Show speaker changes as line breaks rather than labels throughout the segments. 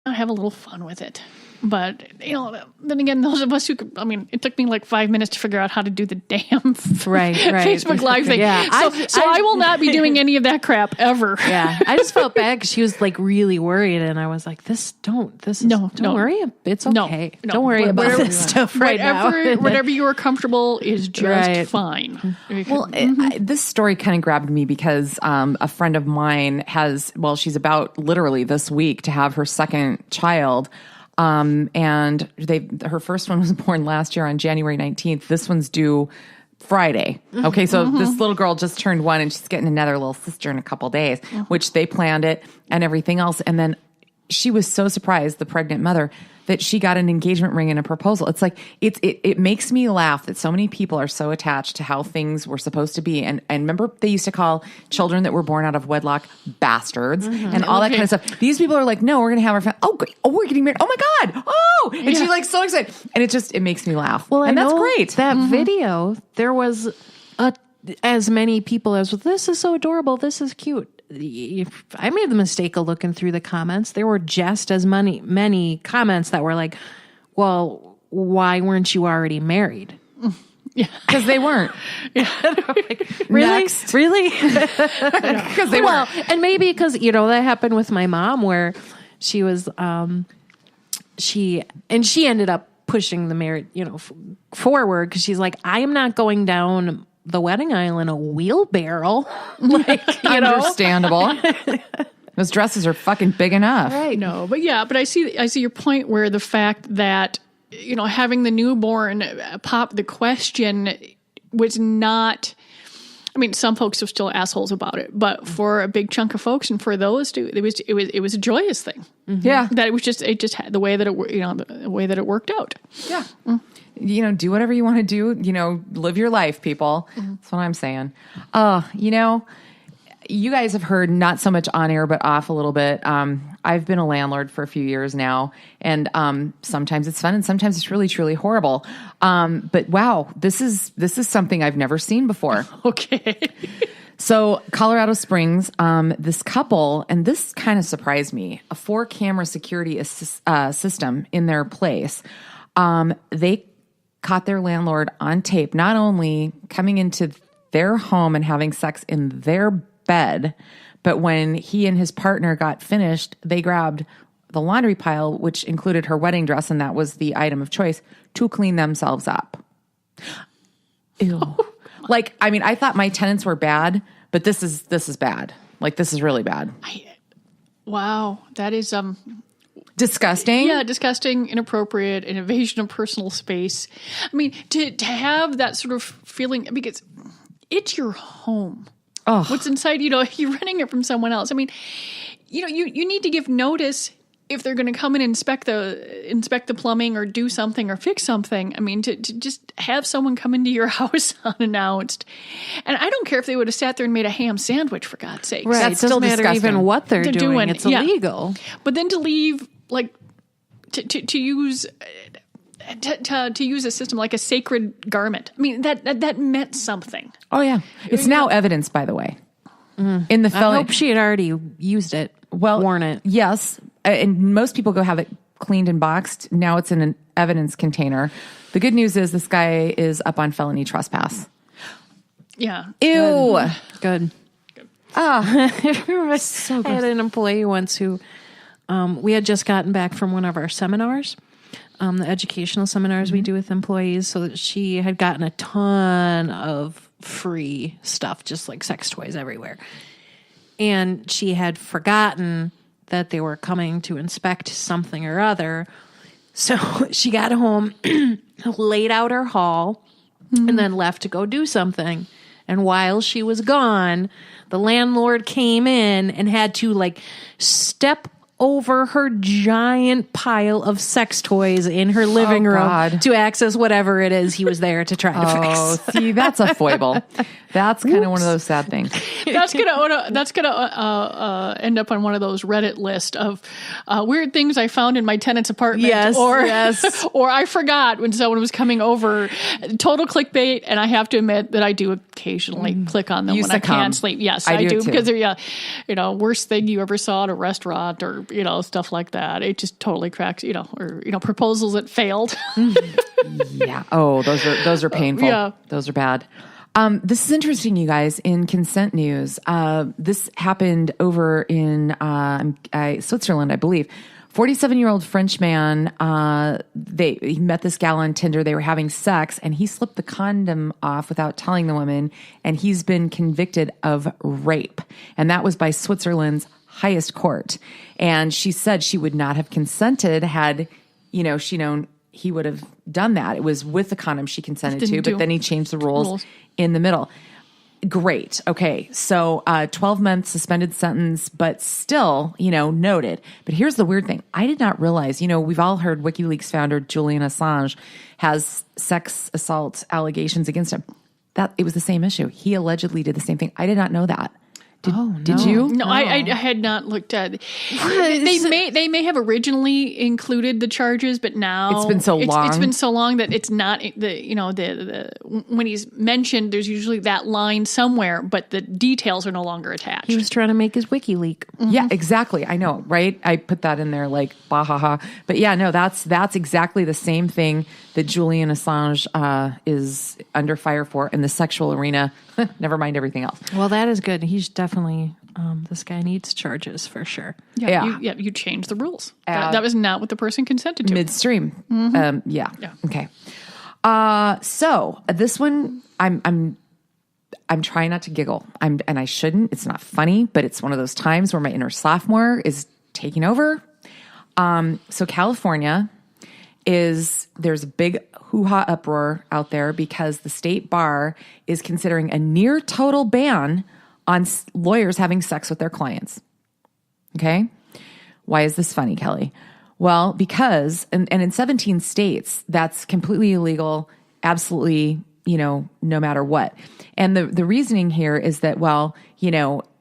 I have a little fun with it. But, then again, those of us who could, it took me like 5 minutes to figure out how to do the damn Facebook Live thing.
Yeah.
So I will not be doing any of that crap ever.
Yeah. I just felt bad because she was like really worried. And I was like, don't worry. It's okay.
No.
Don't worry about this stuff now.
Whatever you are comfortable is just fine.
Well, this story kind of grabbed me because a friend of mine she's about literally this week to have her second child. And her first one was born last year on January 19th. This one's due Friday. Okay. So this little girl just turned 1 and she's getting another little sister in a couple days, which they planned it and everything else. And then she was so surprised, the pregnant mother, that she got an engagement ring and a proposal. It's like, it makes me laugh that so many people are so attached to how things were supposed to be. And remember they used to call children that were born out of wedlock bastards and all that kind of stuff. These people are like, no, we're going to have our family. Oh, great. Oh, we're getting married. Oh my God. Oh, and she's like so excited. And it makes me laugh.
Well,
and that's great.
That video, there was as many people as, this is so adorable. This is cute. I made the mistake of looking through the comments. There were just as many comments that were like, well, why weren't you already married?
Yeah, because they weren't.
Like, really? Really?
Because they weren't.
And maybe because, that happened with my mom where she was, she ended up pushing the marriage, forward because she's like, I am not going down the wedding aisle in a wheelbarrow.
Understandable. Those dresses are fucking big enough.
Right. No, but I see your point where the fact that, having the newborn pop the question was not, some folks are still assholes about it, but for a big chunk of folks and for those two, it was a joyous thing.
Mm-hmm. Yeah.
That it just had the way that the way that it worked out.
Yeah. Do whatever you want to do, live your life, people. That's what I'm saying. You guys have heard not so much on air, but off a little bit. I've been a landlord for a few years now, and sometimes it's fun and sometimes it's really, truly horrible. But wow, this is something I've never seen before.
Okay.
So Colorado Springs, this couple, and this kind of surprised me, a 4-camera security system in their place. They caught their landlord on tape, not only coming into their home and having sex in their bed, but when he and his partner got finished, they grabbed the laundry pile, which included her wedding dress, and that was the item of choice, to clean themselves up. Ew. I thought my tenants were bad, but this is bad. This is really bad.
Wow. That is,
disgusting.
Yeah, disgusting, inappropriate, an invasion of personal space. To have that sort of feeling, because it's your home.
Oh.
What's inside, you're renting it from someone else. You need to give notice if they're going to come and inspect the plumbing or do something or fix something. To just have someone come into your house unannounced. And I don't care if they would have sat there and made a ham sandwich, for God's sakes.
Right.
That's still
doesn't matter even what they're doing. It's illegal.
But then to leave, to use a system like a sacred garment. That meant something.
Oh yeah, it's now evidence, by the way. In the
I hope she had already used it. Worn it.
Yes, and most people go have it cleaned and boxed. Now it's in an evidence container. The good news is this guy is up on felony trespass.
Yeah.
Ew.
Good.
So
I had an employee once who we had just gotten back from one of our seminars, the educational seminars we do with employees. So that she had gotten a ton of free stuff, just like sex toys everywhere. And she had forgotten that they were coming to inspect something or other. So she got home, laid out her haul, and then left to go do something. And while she was gone, the landlord came in and had to step over her giant pile of sex toys in her living room to access whatever it is he was there to try to fix.
Oh, see, that's a foible. That's kind of one of those sad things.
That's gonna end up on one of those Reddit list of weird things I found in my tenant's apartment.
Yes,
or I forgot when someone was coming over. Total clickbait, and I have to admit that I do occasionally click on them when I can't sleep. Yes, I do because they're worst thing you ever saw at a restaurant or stuff like that. It just totally cracks, or proposals that failed.
Yeah. Oh, those are painful.
Yeah.
Those are bad. This is interesting, you guys. In consent news, this happened over in Switzerland, I believe. 47-year-old French man, he met this gal on Tinder. They were having sex, and he slipped the condom off without telling the woman, and he's been convicted of rape. And that was by Switzerland's highest court. And she said she would not have consented had, she known he would have done that. It was with the condom she consented to, but then he changed the rules in the middle. Great. Okay. So 12-month suspended sentence, but still, noted. But here's the weird thing. I did not realize, we've all heard Wikileaks founder Julian Assange has sex assault allegations against him. That it was the same issue. He allegedly did the same thing. I did not know that. Did you?
No, I had not looked at it. They may have originally included the charges, but now
it's been so long.
It's been so long that it's not the when he's mentioned, there's usually that line somewhere, but the details are no longer attached.
He was trying to make his WikiLeak.
Mm-hmm. Yeah, exactly. I know, right? I put that in there like bahaha. But yeah, no, that's exactly the same thing that Julian Assange is under fire for in the sexual arena. Never mind everything else.
Well, that is good. He's definitely, this guy needs charges for sure.
Yeah. You changed the rules. That was not what the person consented to.
Midstream.
Mm-hmm.
Yeah. Okay. So this one, I'm trying not to giggle. And I shouldn't. It's not funny, but it's one of those times where my inner sophomore is taking over. So California there's a big hoo-ha uproar out there because the state bar is considering a near total ban on lawyers having sex with their clients. Okay? Why is this funny, Kelly? Well, because, and in 17 states, that's completely illegal, absolutely, no matter what. And the reasoning here is that,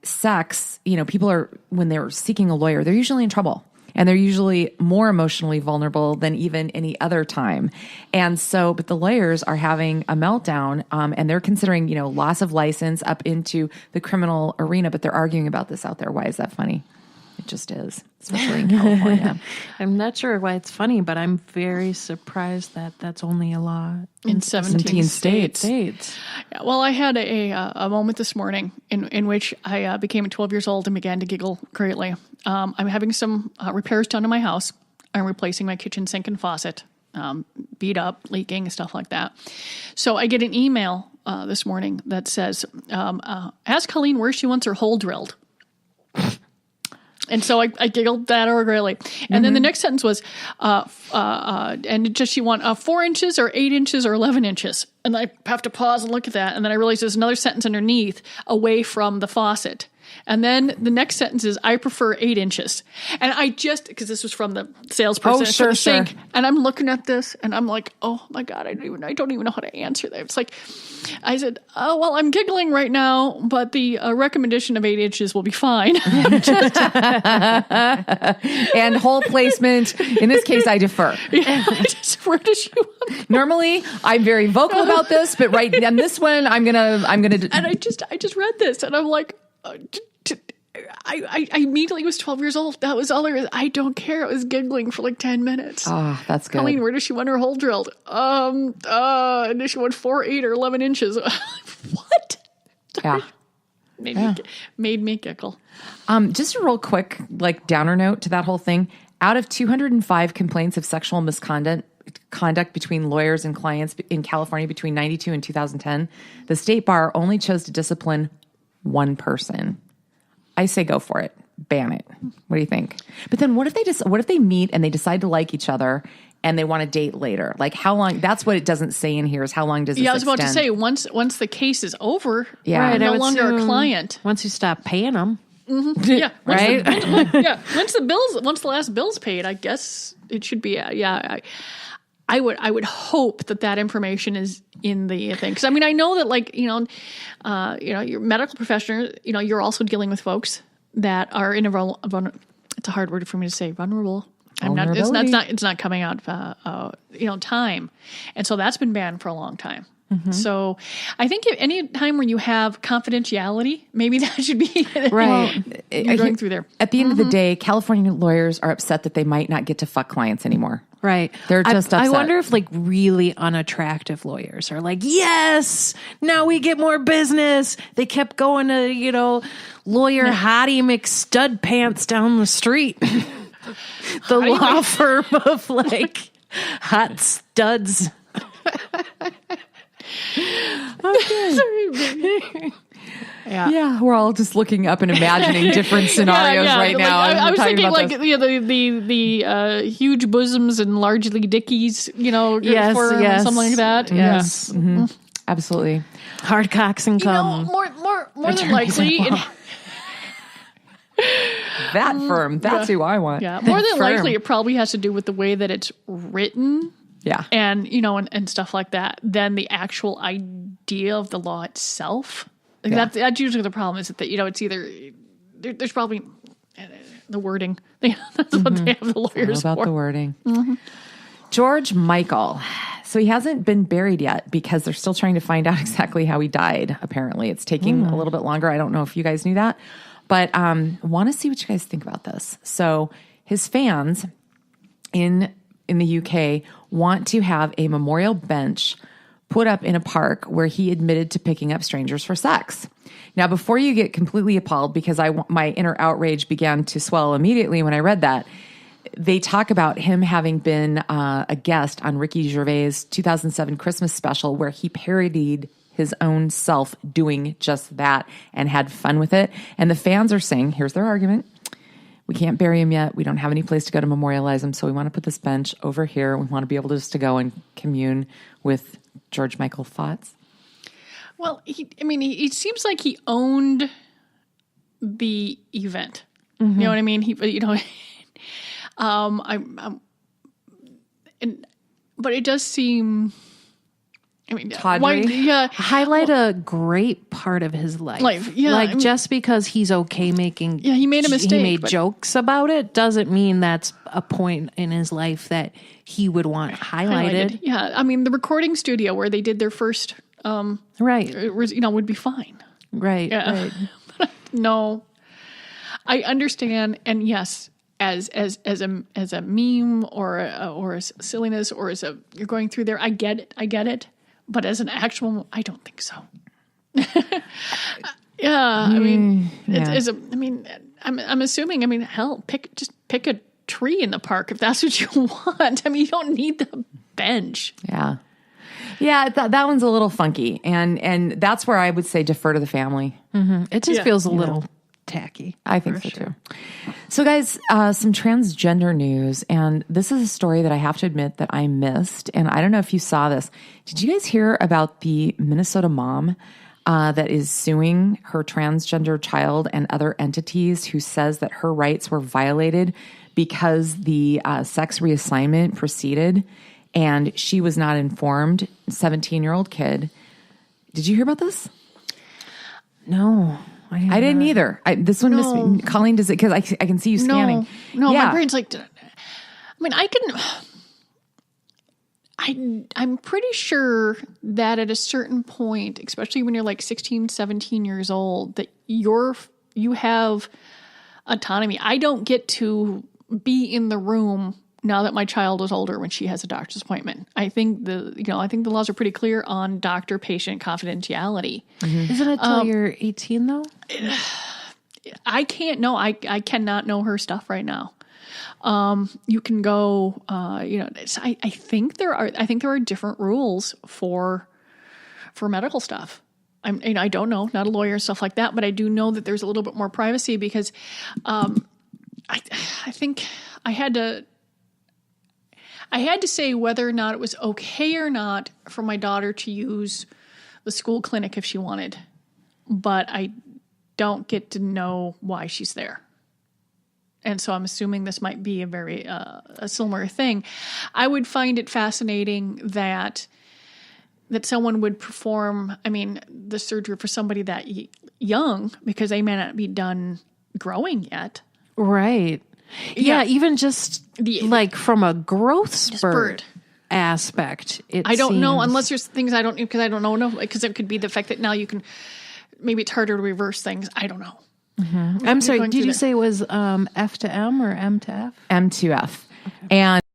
sex, people are, when they're seeking a lawyer, they're usually in trouble. And they're usually more emotionally vulnerable than even any other time. And so, but the lawyers are having a meltdown, and they're considering, loss of license up into the criminal arena, but they're arguing about this out there. Why is that funny? It just is, especially in California.
I'm not sure why it's funny, but I'm very surprised that that's only a law
in 17 states.
Yeah,
well, I had a moment this morning in which I became 12 years old and began to giggle greatly. I'm having some repairs done to my house. I'm replacing my kitchen sink and faucet, beat up, leaking, stuff like that. So I get an email this morning that says, ask Colleen where she wants her hole drilled. And so I giggled that over greatly. And then the next sentence was, and does she want 4 inches or 8 inches or 11 inches? And I have to pause and look at that. And then I realize there's another sentence underneath, away from the faucet. And then the next sentence is, I prefer 8 inches. And I just, because this was from the salesperson for the sink, and I'm looking at this and I'm like, oh my God, I don't even know how to answer that. It's like, I said, oh, well, I'm giggling right now, but the recommendation of 8 inches will be fine.
And hole placement, in this case, I defer.
Yeah, where does she want?
Normally, I'm very vocal about this, but right on this one, I'm gonna.
And I just read this, and I'm like, I immediately was 12 years old. That was all there is. I don't care. I was giggling for like 10 minutes.
Oh, that's good.
Colleen, where does she want her hole drilled? And does she want 4, 8, or 11 inches? What?
Yeah.
Made me giggle.
Just a real quick, downer note to that whole thing. Out of 205 complaints of sexual misconduct between lawyers and clients in California between 92 and 2010, the state bar only chose to discipline one person. I say go for it. Ban it. What do you think? But then what if they meet and they decide to like each other and they want to date later? Like how long? That's what it doesn't say in here is how long does this
I was about
extend?
to say once the case is over,
yeah.
Right, no longer a client.
Once you stop paying them.
Mm-hmm. Yeah.
Right?
Once the last bill's paid, I guess it should be, I would hope that information is in the thing. Because I know that your medical professional, you're also dealing with folks that are in it's a hard word for me to say, vulnerable. It's not coming out, time. And so that's been banned for a long time. Mm-hmm. So I think any time where you have confidentiality, maybe that should be
right.
you're going through there.
At the end of the day, California lawyers are upset that they might not get to fuck clients anymore.
Right.
They're just upset.
I wonder if like really unattractive lawyers are like, yes, now we get more business. They kept going to, you know, lawyer Hottie McStud Pants down the street. The law firm of like hot studs. Okay.
Yeah, we're all just looking up and imagining different scenarios right now.
I was thinking like the huge bosoms and largely dickies, you know, something like that.
Yes,
absolutely.
Hard cocks and cum.
More than likely.
That firm, that's who I want.
Yeah, more than likely, it probably has to do with the way that it's written.
Yeah,
and you know, and stuff like that. Than the actual idea of the law itself. That's usually the problem, is that, you know, it's either there's probably the wording. That's what they have the lawyers
for. All about the wording. George Michael. So he hasn't been buried yet because they're still trying to find out exactly how he died. Apparently, it's taking a little bit longer. I don't know if you guys knew that, but want to see what you guys think about this. So his fans in the UK want to have a memorial bench put up in a park where he admitted to picking up strangers for sex. Now, before you get completely appalled, because my inner outrage began to swell immediately when I read that, they talk about him having been a guest on Ricky Gervais' 2007 Christmas special where he parodied his own self doing just that and had fun with it. And the fans are saying, here's their argument. We can't bury him yet. We don't have any place to go to memorialize him. So we want to put this bench over here. We want to be able to go and commune with George Michael. Thoughts?
Well, he seems like he owned the event. You know what I mean? But it does seem,
tawdry. Highlight a great part of his life. Just because he's okay making,
he made a mistake.
He made jokes about it doesn't mean that's a point in his life that he would want highlighted.
Yeah, I mean, the recording studio where they did their first, would be fine.
Right. Yeah.
Right. No, I understand, and yes, as a meme or a silliness or you're going through there, I get it. But as an actual, I don't think so. I'm assuming. Hell, pick a tree in the park if that's what you want. You don't need the bench.
Yeah. Yeah, that one's a little funky, and that's where I would say defer to the family.
It just feels a little tacky.
I think so too. So guys, some transgender news, and this is a story that I have to admit that I missed, and I don't know if you saw this. Did you guys hear about the Minnesota mom that is suing her transgender child and other entities who says that her rights were violated because the sex reassignment proceeded and she was not informed? 17-year-old kid. Did you hear about this?
No.
I didn't either. This one missed me. Colleen, does it? Because I can see you scanning.
No, my brain's like, I'm pretty sure that at a certain point, especially when you're like 16, 17 years old, that you have autonomy. I don't get to be in the room now that my child is older when she has a doctor's appointment. I think the laws are pretty clear on doctor-patient confidentiality.
Isn't it till you're 18 though?
I can't know. I cannot know her stuff right now. You can go. I think there are different rules for medical stuff. I don't know, not a lawyer and stuff like that, but I do know that there's a little bit more privacy because I think I had to say whether or not it was okay or not for my daughter to use the school clinic if she wanted, but I don't get to know why she's there. And so I'm assuming this might be a very a similar thing. I would find it fascinating that someone would perform, the surgery for somebody that young, because they may not be done growing yet.
Right. Yeah, even just from a growth spurt aspect.
I don't know, unless there's things I don't know, because I don't know, because it could be the fact that now you can, maybe it's harder to reverse things. I don't know.
I'm sorry. Did you say it was F to M or M to F?
M2F. And